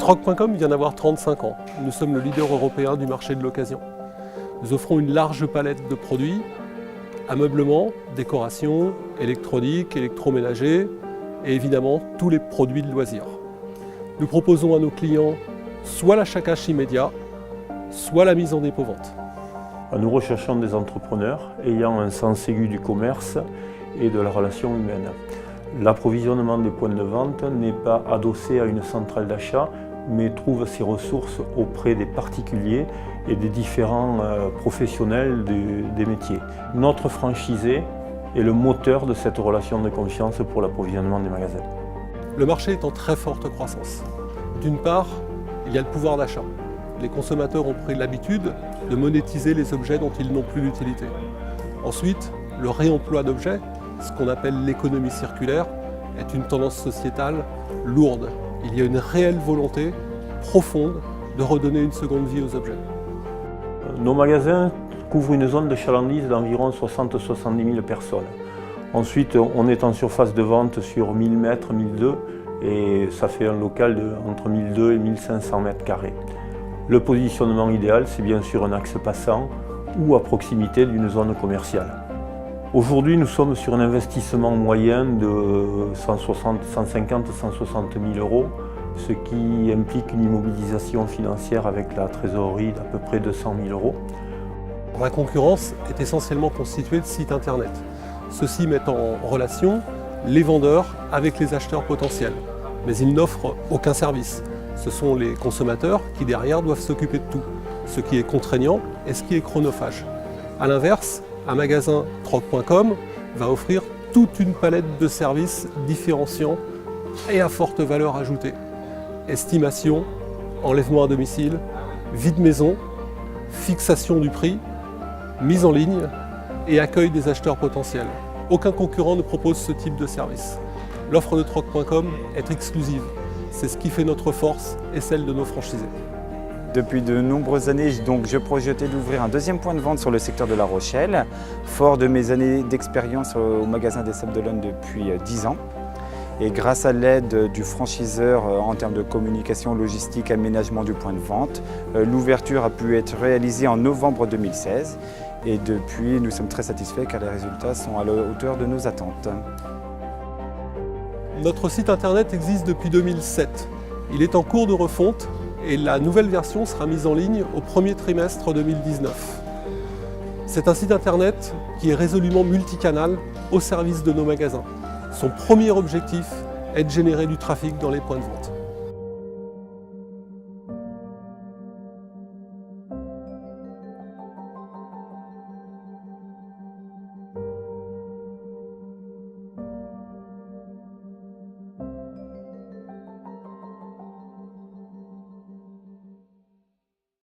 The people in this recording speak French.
Troc.com vient d'avoir 35 ans. Nous sommes le leader européen du marché de l'occasion. Nous offrons une large palette de produits, ameublement, décoration, électronique, électroménager et évidemment tous les produits de loisirs. Nous proposons à nos clients soit l'achat cash immédiat, soit la mise en dépôt-vente. Nous recherchons des entrepreneurs ayant un sens aigu du commerce et de la relation humaine. L'approvisionnement des points de vente n'est pas adossé à une centrale d'achat, mais trouve ses ressources auprès des particuliers et des différents professionnels des métiers. Notre franchisé est le moteur de cette relation de confiance pour l'approvisionnement des magasins. Le marché est en très forte croissance. D'une part, il y a le pouvoir d'achat. Les consommateurs ont pris l'habitude de monétiser les objets dont ils n'ont plus d'utilité. Ensuite, le réemploi d'objets, ce qu'on appelle l'économie circulaire, est une tendance sociétale lourde. Il y a une réelle volonté profonde de redonner une seconde vie aux objets. Nos magasins couvrent une zone de chalandise d'environ 60-70 000 personnes. Ensuite, on est en surface de vente sur 1000 mètres, 1002 et ça fait un local entre 1200 et 1500 mètres carrés. Le positionnement idéal, c'est bien sûr un axe passant ou à proximité d'une zone commerciale. Aujourd'hui, nous sommes sur un investissement moyen de 150-160 000 euros, ce qui implique une immobilisation financière avec la trésorerie d'à peu près 200 000 euros. La concurrence est essentiellement constituée de sites internet. Ceux-ci mettent en relation les vendeurs avec les acheteurs potentiels, mais ils n'offrent aucun service. Ce sont les consommateurs qui derrière doivent s'occuper de tout, ce qui est contraignant et ce qui est chronophage. A l'inverse, un magasin Troc.com va offrir toute une palette de services différenciants et à forte valeur ajoutée. Estimation, enlèvement à domicile, vide maison, fixation du prix, mise en ligne et accueil des acheteurs potentiels. Aucun concurrent ne propose ce type de service. L'offre de Troc.com est exclusive. C'est ce qui fait notre force et celle de nos franchisés. Depuis de nombreuses années, je projetais d'ouvrir un deuxième point de vente sur le secteur de La Rochelle. Fort de mes années d'expérience au magasin des Sables d'Olonne depuis 10 ans. Et grâce à l'aide du franchiseur en termes de communication, logistique, aménagement du point de vente, l'ouverture a pu être réalisée en novembre 2016. Et depuis, nous sommes très satisfaits car les résultats sont à la hauteur de nos attentes. Notre site internet existe depuis 2007. Il est en cours de refonte et la nouvelle version sera mise en ligne au premier trimestre 2019. C'est un site internet qui est résolument multicanal au service de nos magasins. Son premier objectif est de générer du trafic dans les points de vente.